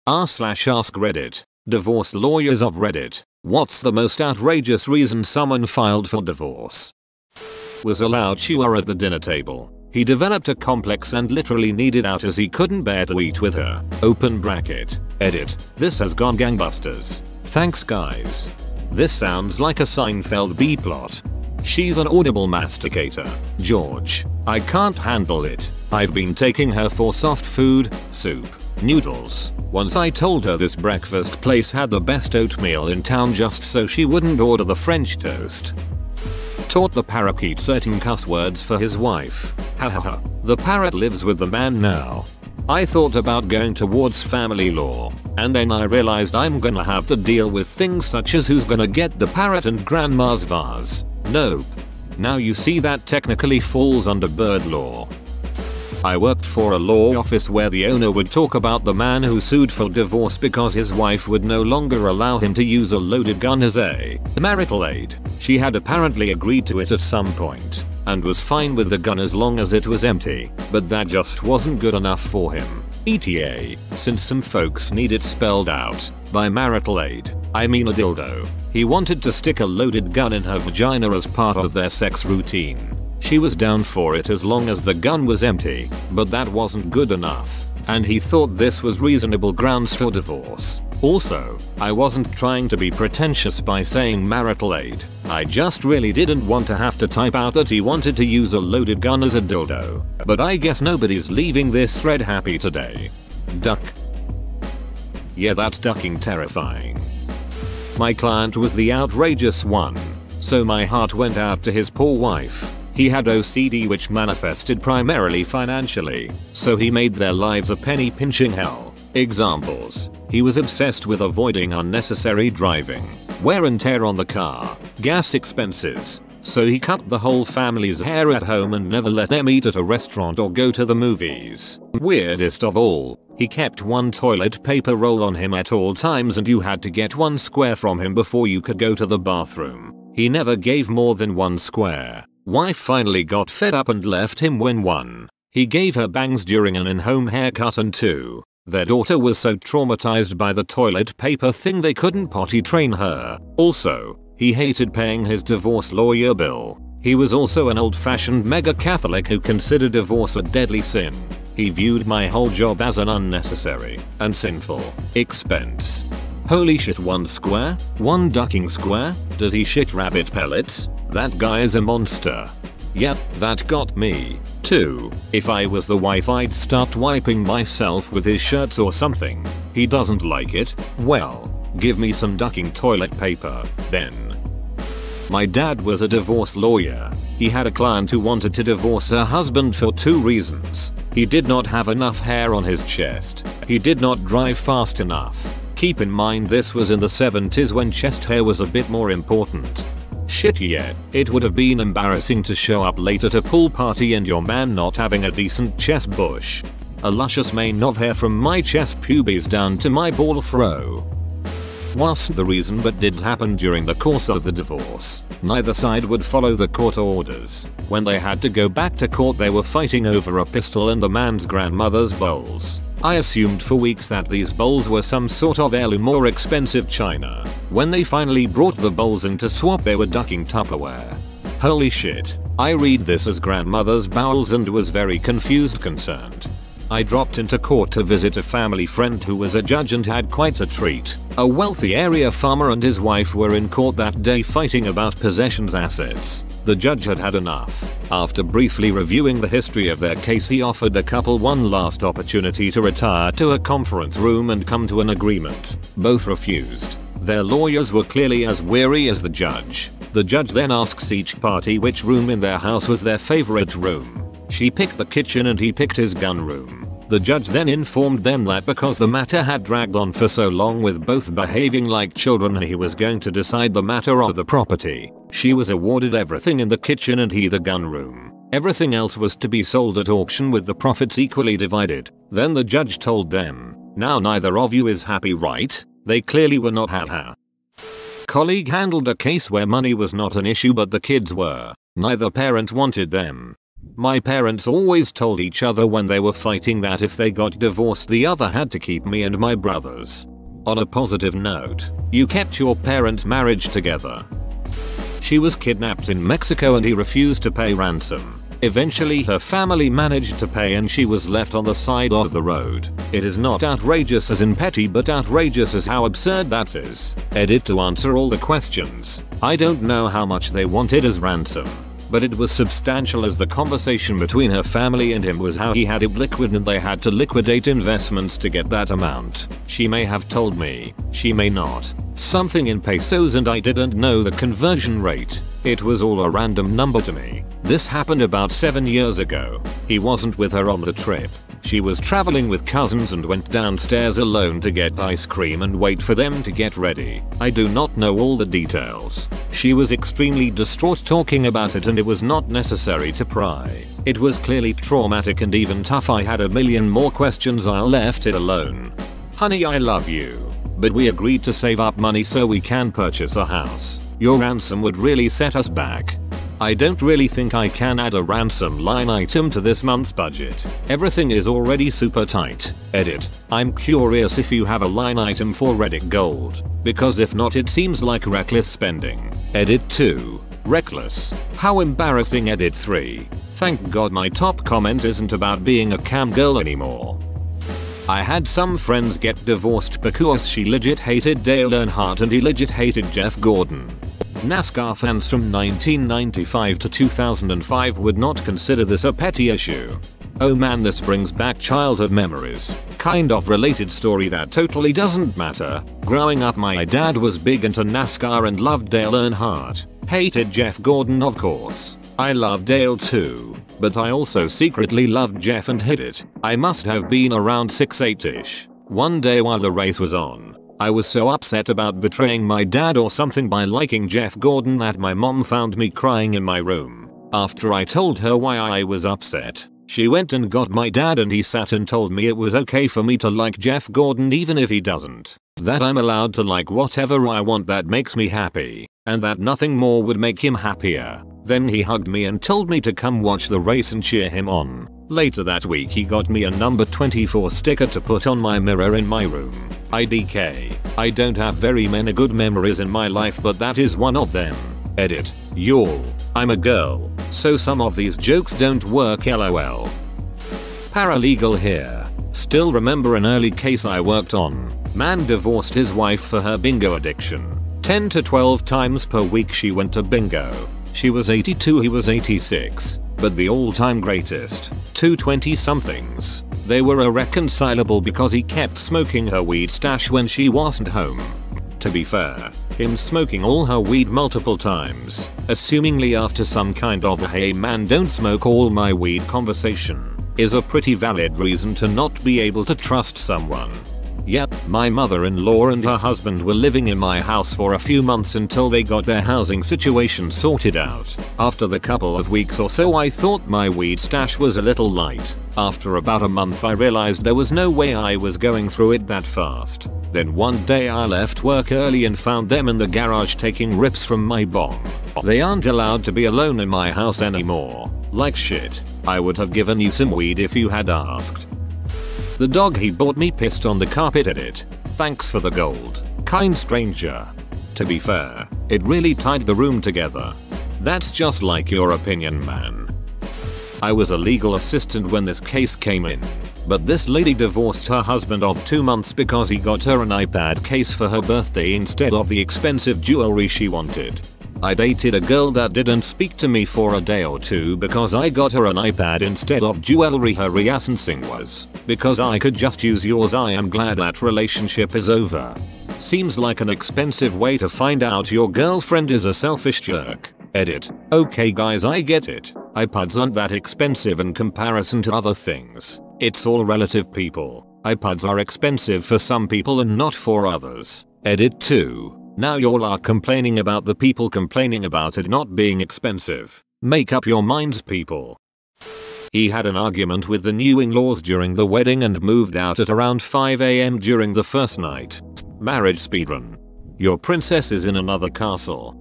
r/ask Reddit. Divorce lawyers of Reddit. What's the most outrageous reason someone filed for divorce? Was allowed chihuahua at the dinner table. He developed a complex and literally needed out as he couldn't bear to eat with her. Open bracket. Edit. This has gone gangbusters. Thanks guys. This sounds like a Seinfeld B-plot. She's an audible masticator. George. I can't handle it. I've been taking her for soft food, soup, noodles. Once I told her this breakfast place had the best oatmeal in town just so she wouldn't order the French toast. Taught the parakeet certain cuss words for his wife. Hahaha. The parrot lives with the man now. I thought about going towards family law, and then I realized I'm gonna have to deal with things such as who's gonna get the parrot and grandma's vase. Nope. Now you see that technically falls under bird law. I worked for a law office where the owner would talk about the man who sued for divorce because his wife would no longer allow him to use a loaded gun as a marital aid. She had apparently agreed to it at some point and was fine with the gun as long as it was empty, but that just wasn't good enough for him. ETA, since some folks need it spelled out. By marital aid, I mean a dildo. He wanted to stick a loaded gun in her vagina as part of their sex routine. She was down for it as long as the gun was empty, but that wasn't good enough, and he thought this was reasonable grounds for divorce. Also, I wasn't trying to be pretentious by saying marital aid. I just really didn't want to have to type out that he wanted to use a loaded gun as a dildo. But I guess nobody's leaving this thread happy today. Duck. Yeah, that's ducking terrifying. My client was the outrageous one, so my heart went out to his poor wife. He had OCD which manifested primarily financially, so he made their lives a penny pinching hell. Examples. He was obsessed with avoiding unnecessary driving, wear and tear on the car, gas expenses, so he cut the whole family's hair at home and never let them eat at a restaurant or go to the movies. Weirdest of all, he kept one toilet paper roll on him at all times and you had to get one square from him before you could go to the bathroom. He never gave more than one square. Wife finally got fed up and left him when 1. He gave her bangs during an in-home haircut and 2. Their daughter was so traumatized by the toilet paper thing they couldn't potty train her. Also, he hated paying his divorce lawyer bill. He was also an old-fashioned mega Catholic who considered divorce a deadly sin. He viewed my whole job as an unnecessary and sinful expense. Holy shit, 1 square? 1 ducking square? Does he shit rabbit pellets? That guy is a monster. Yep, that got me. 2. If I was the wife I'd start wiping myself with his shirts or something. He doesn't like it? Well, give me some ducking toilet paper, then. My dad was a divorce lawyer. He had a client who wanted to divorce her husband for 2 reasons. He did not have enough hair on his chest. He did not drive fast enough. Keep in mind this was in the 70s when chest hair was a bit more important. Shit, yeah, it would have been embarrassing to show up late at a pool party and your man not having a decent chest bush. A luscious mane of hair from my chest pubes down to my ball throw. Wasn't the reason but did happen during the course of the divorce. Neither side would follow the court orders. When they had to go back to court they were fighting over a pistol and the man's grandmother's bowls. I assumed for weeks that these bowls were some sort of heirloom or expensive china. When they finally brought the bowls in to swap they were ducking Tupperware. Holy shit. I read this as grandmother's bowels and was very concerned. I dropped into court to visit a family friend who was a judge and had quite a treat. A wealthy area farmer and his wife were in court that day fighting about possessions assets. The judge had had enough. After briefly reviewing the history of their case he offered the couple one last opportunity to retire to a conference room and come to an agreement. Both refused. Their lawyers were clearly as weary as the judge. The judge then asks each party which room in their house was their favorite room. She picked the kitchen and he picked his gun room. The judge then informed them that because the matter had dragged on for so long with both behaving like children he was going to decide the matter of the property. She was awarded everything in the kitchen and he the gun room. Everything else was to be sold at auction with the profits equally divided. Then the judge told them, now neither of you is happy, right? They clearly were not. Haha. Colleague handled a case where money was not an issue but the kids were. Neither parent wanted them. My parents always told each other when they were fighting that if they got divorced the other had to keep me and my brothers. On a positive note, you kept your parents' marriage together. She was kidnapped in Mexico and he refused to pay ransom. Eventually her family managed to pay and she was left on the side of the road. It is not outrageous as in petty but outrageous as how absurd that is. Edit to answer all the questions. I don't know how much they wanted as ransom, but it was substantial as the conversation between her family and him was how he had it liquid and they had to liquidate investments to get that amount. She may have told me, she may not, something in pesos and I didn't know the conversion rate. It was all a random number to me. This happened about 7 years ago. He wasn't with her on the trip. She was traveling with cousins and went downstairs alone to get ice cream and wait for them to get ready. I do not know all the details. She was extremely distraught talking about it and it was not necessary to pry. It was clearly traumatic and even tough. I had a million more questions. I left it alone. Honey, I love you, but we agreed to save up money so we can purchase a house. Your ransom would really set us back. I don't really think I can add a ransom line item to this month's budget. Everything is already super tight. Edit. I'm curious if you have a line item for Reddit Gold, because if not it seems like reckless spending. Edit 2. Reckless. How embarrassing. Edit 3. Thank God my top comment isn't about being a cam girl anymore. I had some friends get divorced because she legit hated Dale Earnhardt and he legit hated Jeff Gordon. NASCAR fans from 1995 to 2005 would not consider this a petty issue. Oh man, this brings back childhood memories. Kind of related story that totally doesn't matter. Growing up my dad was big into NASCAR and loved Dale Earnhardt. Hated Jeff Gordon of course. I love Dale too, but I also secretly loved Jeff and hid it. I must have been around 6-8ish. One day while the race was on, I was so upset about betraying my dad or something by liking Jeff Gordon that my mom found me crying in my room. After I told her why I was upset, she went and got my dad and he sat and told me it was okay for me to like Jeff Gordon even if he doesn't. That I'm allowed to like whatever I want that makes me happy, and that nothing more would make him happier. Then he hugged me and told me to come watch the race and cheer him on. Later that week he got me a number 24 sticker to put on my mirror in my room. IDK. I don't have very many good memories in my life but that is one of them. Edit. Y'all. I'm a girl, so some of these jokes don't work lol. Paralegal here. Still remember an early case I worked on. Man divorced his wife for her bingo addiction. 10 to 12 times per week she went to bingo. She was 82, he was 86. But the all-time greatest, 220 somethings. They were irreconcilable because he kept smoking her weed stash when she wasn't home. To be fair, him smoking all her weed multiple times, assumingly after some kind of hey man don't smoke all my weed conversation, is a pretty valid reason to not be able to trust someone. Yep, my mother-in-law and her husband were living in my house for a few months until they got their housing situation sorted out. After the couple of weeks or so I thought my weed stash was a little light. After about a month I realized there was no way I was going through it that fast. Then one day I left work early and found them in the garage taking rips from my bong. They aren't allowed to be alone in my house anymore. Like shit, I would have given you some weed if you had asked. The dog he bought me pissed on the carpet. Edit. Thanks for the gold, kind stranger. To be fair, it really tied the room together. That's just like your opinion, man. I was a legal assistant when this case came in, but this lady divorced her husband of 2 months because he got her an iPad case for her birthday instead of the expensive jewelry she wanted. I dated a girl that didn't speak to me for a day or two because I got her an iPad instead of jewelry. Her reasoning was, because I could just use yours. I am glad that relationship is over. Seems like an expensive way to find out your girlfriend is a selfish jerk. Edit. Okay guys, I get it. iPads aren't that expensive in comparison to other things. It's all relative, people. iPads are expensive for some people and not for others. Edit 2. Now y'all are complaining about the people complaining about it not being expensive. Make up your minds, people. He had an argument with the new in-laws during the wedding and moved out at around 5 AM during the first night. Marriage speedrun. Your princess is in another castle.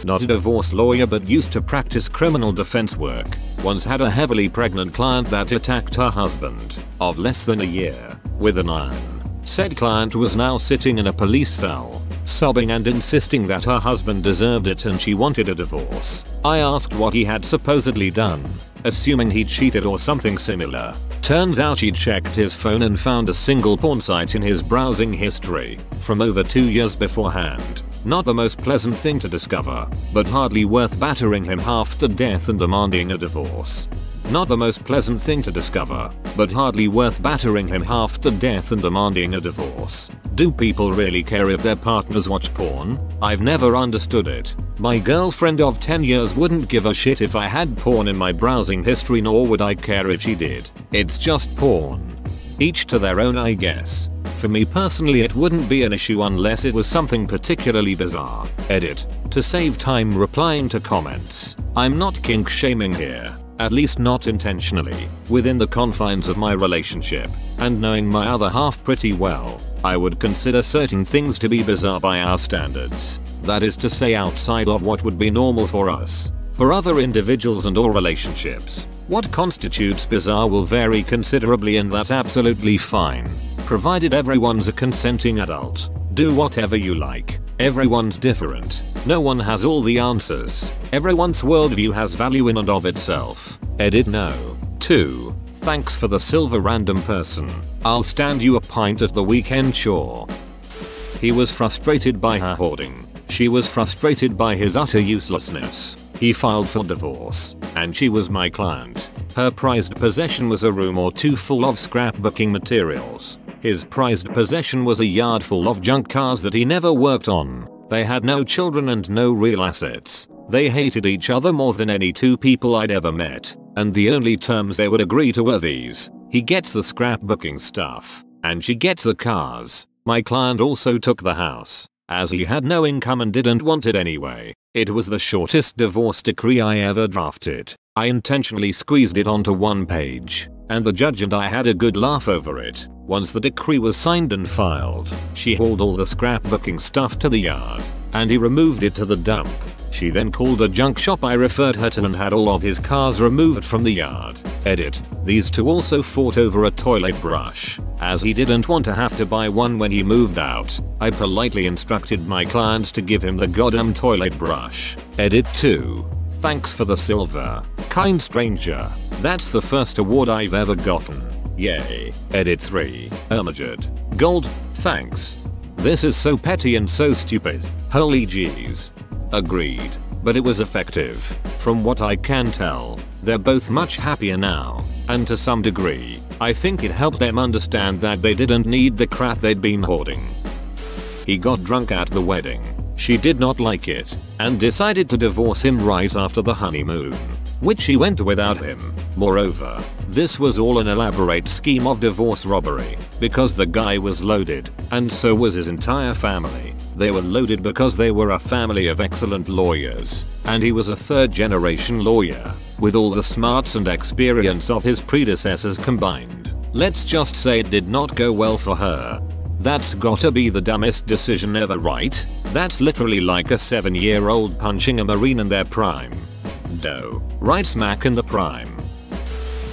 Not a divorce lawyer but used to practice criminal defense work. Once had a heavily pregnant client that attacked her husband of less than a year with an iron. Said client was now sitting in a police cell, sobbing and insisting that her husband deserved it and she wanted a divorce. I asked what he had supposedly done, assuming he cheated or something similar. Turns out she'd checked his phone and found a single porn site in his browsing history from over 2 years beforehand. Not the most pleasant thing to discover, but hardly worth battering him half to death and demanding a divorce. Not the most pleasant thing to discover, but hardly worth battering him half to death and demanding a divorce. Do people really care if their partners watch porn? I've never understood it. My girlfriend of 10 years wouldn't give a shit if I had porn in my browsing history, nor would I care if she did. It's just porn. Each to their own, I guess. For me personally, it wouldn't be an issue unless it was something particularly bizarre. Edit. To save time replying to comments. I'm not kink shaming here. At least not intentionally. Within the confines of my relationship, and knowing my other half pretty well, I would consider certain things to be bizarre by our standards. That is to say, outside of what would be normal for us. For other individuals and or relationships, what constitutes bizarre will vary considerably, and that's absolutely fine. Provided everyone's a consenting adult. Do whatever you like. Everyone's different. No one has all the answers. Everyone's worldview has value in and of itself. Edit no. 2. Thanks for the silver random person. I'll stand you a pint at the weekend, sure. He was frustrated by her hoarding. She was frustrated by his utter uselessness. He filed for divorce, and she was my client. Her prized possession was a room or two full of scrapbooking materials. His prized possession was a yard full of junk cars that he never worked on. They had no children and no real assets. They hated each other more than any two people I'd ever met, and the only terms they would agree to were these. He gets the scrapbooking stuff, and she gets the cars. My client also took the house, as he had no income and didn't want it anyway. It was the shortest divorce decree I ever drafted. I intentionally squeezed it onto one page, and the judge and I had a good laugh over it. Once the decree was signed and filed, she hauled all the scrapbooking stuff to the yard, and he removed it to the dump. She then called a junk shop I referred her to and had all of his cars removed from the yard. Edit. These two also fought over a toilet brush, as he didn't want to have to buy one when he moved out. I politely instructed my client to give him the goddamn toilet brush. Edit 2. Thanks for the silver. Kind stranger. That's the first award I've ever gotten. Yay. Edit 3. Ermaged. Gold. Thanks. This is so petty and so stupid. Holy jeez. Agreed. But it was effective. From what I can tell, they're both much happier now. And to some degree, I think it helped them understand that they didn't need the crap they'd been hoarding. He got drunk at the wedding. She did not like it, and decided to divorce him right after the honeymoon, which she went without him. Moreover, this was all an elaborate scheme of divorce robbery, because the guy was loaded, and so was his entire family. They were loaded because they were a family of excellent lawyers, and he was a third-generation lawyer, with all the smarts and experience of his predecessors combined. Let's just say it did not go well for her. That's gotta be the dumbest decision ever, right? That's literally like a 7-year-old punching a marine in their prime. Dough. Right smack in the prime.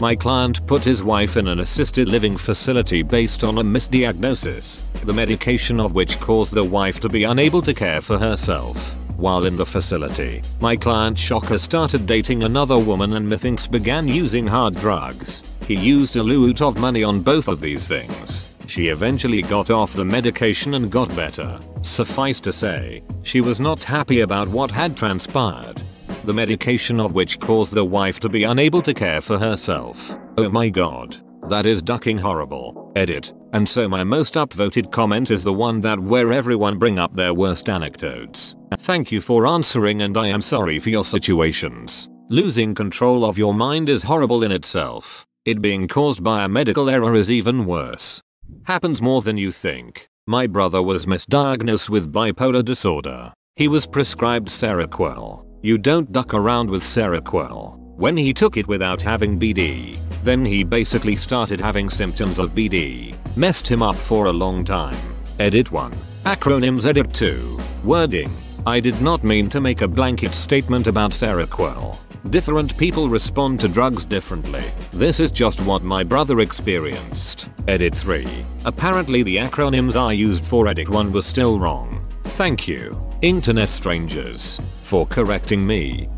My client put his wife in an assisted living facility based on a misdiagnosis, the medication of which caused the wife to be unable to care for herself. While in the facility, my client shocker started dating another woman and methinks began using hard drugs. He used a loot of money on both of these things. She eventually got off the medication and got better. Suffice to say, she was not happy about what had transpired. The medication of which caused the wife to be unable to care for herself. Oh my god. That is ducking horrible. Edit. And so my most upvoted comment is the one that where everyone bring up their worst anecdotes. Thank you for answering, and I am sorry for your situations. Losing control of your mind is horrible in itself. It being caused by a medical error is even worse. Happens more than you think. My brother was misdiagnosed with bipolar disorder. He was prescribed Seroquel. You don't duck around with Seroquel. When he took it without having BD, then he basically started having symptoms of BD. Messed him up for a long time. Edit 1. Acronyms. Edit 2. Wording. I did not mean to make a blanket statement about Seroquel. Different people respond to drugs differently. This is just what my brother experienced. Edit 3. Apparently the acronyms I used for edit 1 was still wrong. Thank you, internet strangers, for correcting me.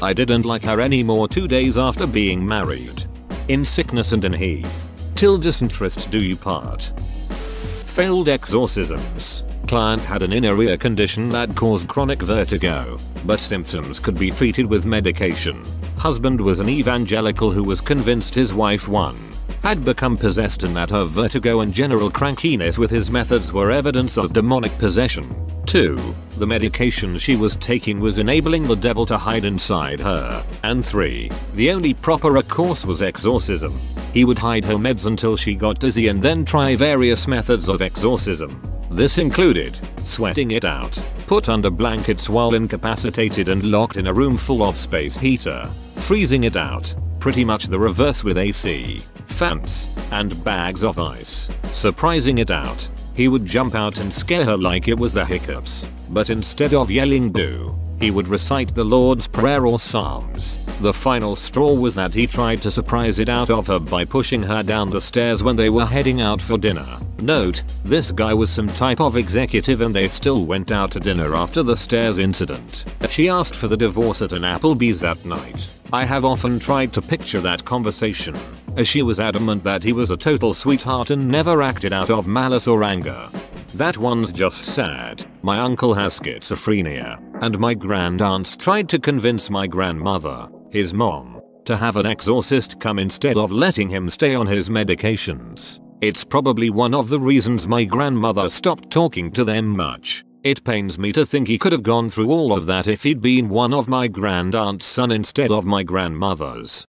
I didn't like her anymore 2 days after being married. In sickness and in heath. Till disinterest do you part. Failed exorcisms. Client had an inner ear condition that caused chronic vertigo, but symptoms could be treated with medication. Husband was an evangelical who was convinced his wife 1 had become possessed and that her vertigo and general crankiness with his methods were evidence of demonic possession. 2. The medication she was taking was enabling the devil to hide inside her. And 3. The only proper recourse was exorcism. He would hide her meds until she got dizzy and then try various methods of exorcism. This included sweating it out, put under blankets while incapacitated and locked in a room full of space heater, freezing it out, pretty much the reverse with AC, fans, and bags of ice, surprising it out. He would jump out and scare her like it was the hiccups, but instead of yelling boo, he would recite the Lord's Prayer or Psalms. The final straw was that he tried to surprise it out of her by pushing her down the stairs when they were heading out for dinner. Note, this guy was some type of executive and they still went out to dinner after the stairs incident. She asked for the divorce at an Applebee's that night. I have often tried to picture that conversation, as she was adamant that he was a total sweetheart and never acted out of malice or anger. That one's just sad. My uncle has schizophrenia, and my grandaunts tried to convince my grandmother, his mom, to have an exorcist come instead of letting him stay on his medications. It's probably one of the reasons my grandmother stopped talking to them much. It pains me to think he could have gone through all of that if he'd been one of my grandaunt's son instead of my grandmother's.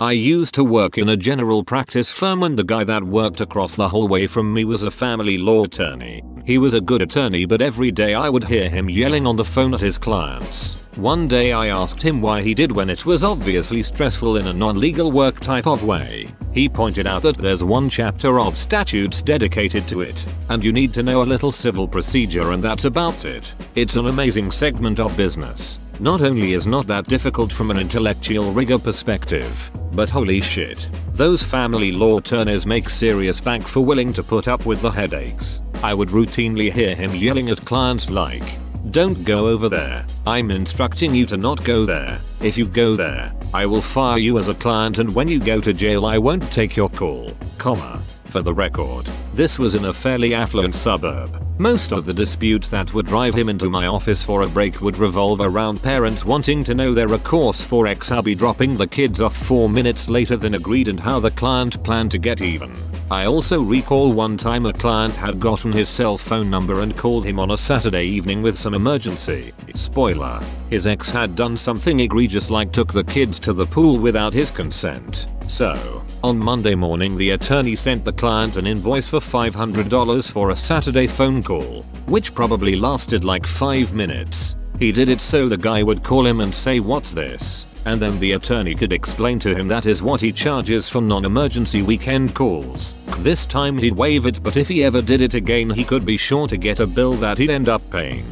I used to work in a general practice firm and the guy that worked across the hallway from me was a family law attorney. He was a good attorney but every day I would hear him yelling on the phone at his clients. One day I asked him why he did when it was obviously stressful in a non-legal work type of way. He pointed out that there's one chapter of statutes dedicated to it, and you need to know a little civil procedure and that's about it. It's an amazing segment of business. Not only is not that difficult from an intellectual rigor perspective, but holy shit, those family law attorneys make serious bank for willing to put up with the headaches. I would routinely hear him yelling at clients like, "Don't go over there. I'm instructing you to not go there. If you go there, I will fire you as a client and when you go to jail I won't take your call, comma." For the record, this was in a fairly affluent suburb. Most of the disputes that would drive him into my office for a break would revolve around parents wanting to know their recourse for ex-hubby dropping the kids off 4 minutes later than agreed and how the client planned to get even. I also recall one time a client had gotten his cell phone number and called him on a Saturday evening with some emergency. Spoiler, his ex had done something egregious like took the kids to the pool without his consent. So, on Monday morning the attorney sent the client an invoice for $500 for a Saturday phone call, which probably lasted like 5 minutes. He did it so the guy would call him and say "What's this?" and then the attorney could explain to him that is what he charges for non-emergency weekend calls. This time he'd waive it but if he ever did it again he could be sure to get a bill that he'd end up paying.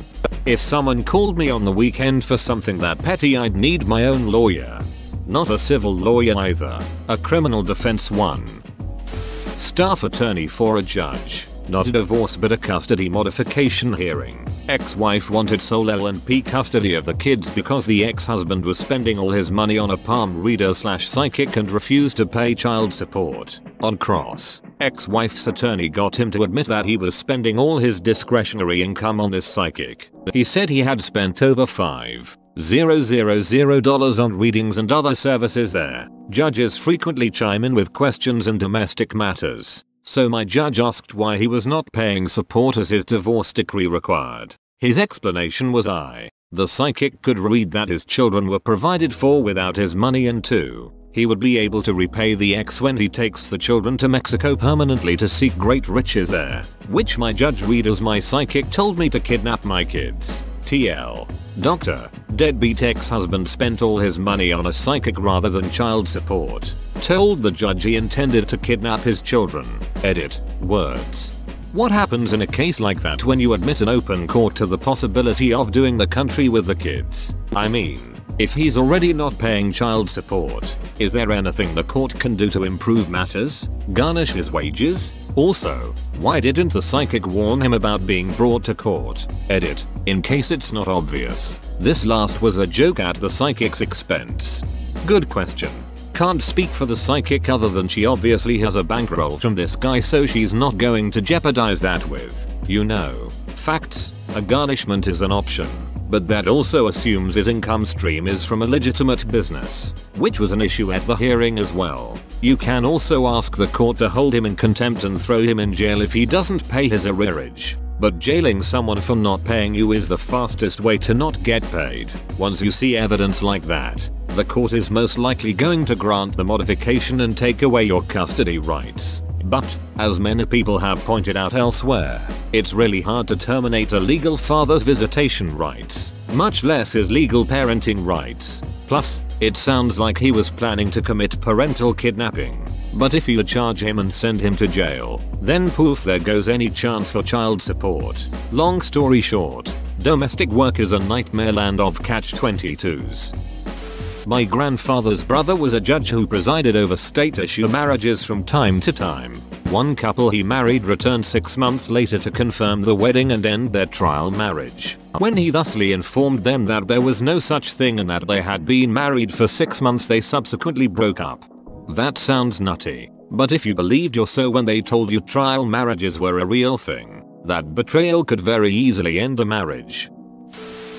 If someone called me on the weekend for something that petty I'd need my own lawyer. Not a civil lawyer either, a criminal defense one. Staff attorney for a judge. Not a divorce but a custody modification hearing. Ex-wife wanted sole L&P custody of the kids because the ex-husband was spending all his money on a palm reader / psychic and refused to pay child support. On cross, ex-wife's attorney got him to admit that he was spending all his discretionary income on this psychic. He said he had spent over $5,000 on readings and other services there. Judges frequently chime in with questions in domestic matters. So my judge asked why he was not paying support as his divorce decree required. His explanation was the psychic could read that his children were provided for without his money and 2, he would be able to repay the ex when he takes the children to Mexico permanently to seek great riches there. Which my judge read as my psychic told me to kidnap my kids. TL. Doctor, deadbeat ex-husband spent all his money on a psychic rather than child support. Told the judge he intended to kidnap his children. Edit. Words. What happens in a case like that when you admit in open court to the possibility of doing the country with the kids? I mean, if he's already not paying child support, is there anything the court can do to improve matters? Garnish his wages? Also, why didn't the psychic warn him about being brought to court? Edit. In case it's not obvious, this last was a joke at the psychic's expense. Good question. Can't speak for the psychic other than she obviously has a bankroll from this guy, so she's not going to jeopardize that with, you know, facts. A garnishment is an option, but that also assumes his income stream is from a legitimate business, which was an issue at the hearing as well. You can also ask the court to hold him in contempt and throw him in jail if he doesn't pay his arrearage. But jailing someone for not paying you is the fastest way to not get paid. Once you see evidence like that, the court is most likely going to grant the modification and take away your custody rights. But, as many people have pointed out elsewhere, it's really hard to terminate a legal father's visitation rights, much less his legal parenting rights. Plus, it sounds like he was planning to commit parental kidnapping. But if you charge him and send him to jail, then poof, there goes any chance for child support. Long story short, domestic work is a nightmare land of catch-22s. My grandfather's brother was a judge who presided over state-issue marriages from time to time. One couple he married returned 6 months later to confirm the wedding and end their trial marriage. When he thusly informed them that there was no such thing and that they had been married for 6 months, they subsequently broke up. That sounds nutty, but if you believed your so when they told you trial marriages were a real thing, that betrayal could very easily end a marriage.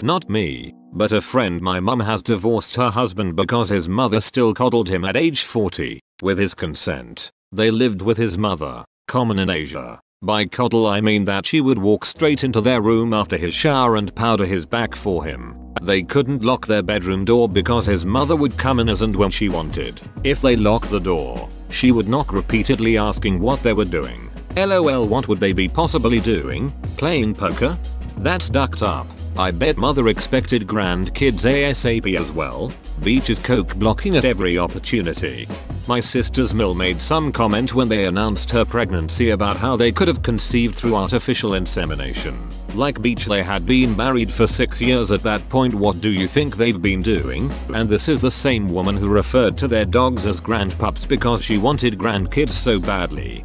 Not me, but a friend. My mum has divorced her husband because his mother still coddled him at age 40, with his consent. They lived with his mother, common in Asia. By coddle I mean that she would walk straight into their room after his shower and powder his back for him. They couldn't lock their bedroom door because his mother would come in as and when she wanted. If they locked the door, she would knock repeatedly asking what they were doing. LOL, what would they be possibly doing? Playing poker? That's ducked up. I bet mother expected grandkids ASAP as well. Beach is coke blocking at every opportunity. My sister's mill made some comment when they announced her pregnancy about how they could have conceived through artificial insemination. Like Beach, they had been married for 6 years at that point. What do you think they've been doing? And this is the same woman who referred to their dogs as grandpups because she wanted grandkids so badly.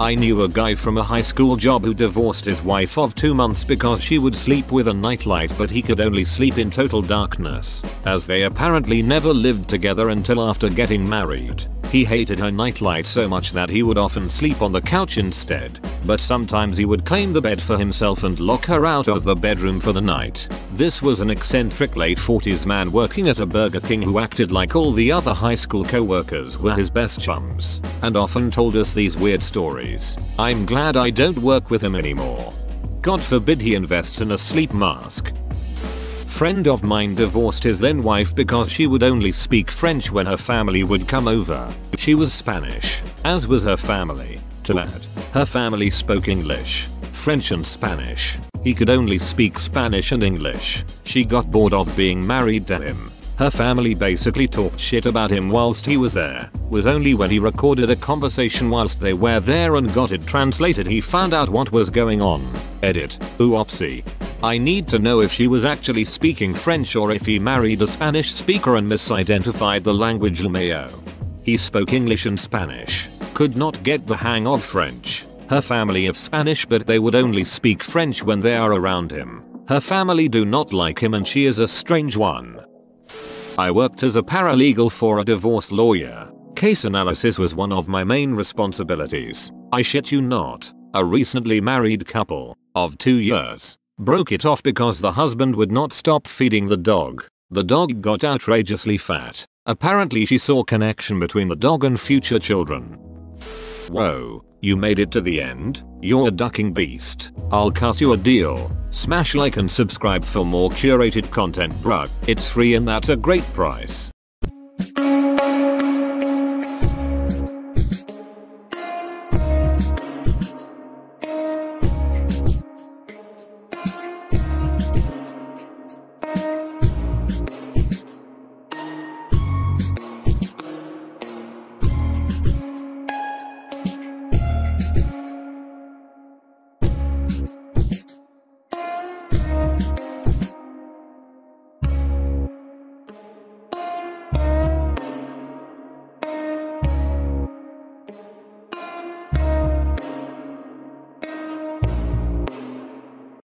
I knew a guy from a high school job who divorced his wife of 2 months because she would sleep with a nightlight but he could only sleep in total darkness, as they apparently never lived together until after getting married. He hated her nightlight so much that he would often sleep on the couch instead, but sometimes he would claim the bed for himself and lock her out of the bedroom for the night. This was an eccentric late 40s man working at a Burger King who acted like all the other high school co-workers were his best chums, and often told us these weird stories. I'm glad I don't work with him anymore. God forbid he invest in a sleep mask. Friend of mine divorced his then wife because she would only speak French when her family would come over. She was Spanish, as was her family. To add, her family spoke English, French and Spanish. He could only speak Spanish and English. She got bored of being married to him. Her family basically talked shit about him whilst he was there. Was only when he recorded a conversation whilst they were there and got it translated he found out what was going on. Edit. Oopsie. I need to know if she was actually speaking French or if he married a Spanish speaker and misidentified the language. LMAO. He spoke English and Spanish. Could not get the hang of French. Her family of Spanish, but they would only speak French when they are around him. Her family do not like him and she is a strange one. I worked as a paralegal for a divorce lawyer. Case analysis was one of my main responsibilities. I shit you not. A recently married couple of 2 years broke it off because the husband would not stop feeding the dog. The dog got outrageously fat. Apparently she saw connection between the dog and future children. Whoa, you made it to the end? You're a ducking beast. I'll cut you a deal. Smash like and subscribe for more curated content, bruh. It's free and that's a great price.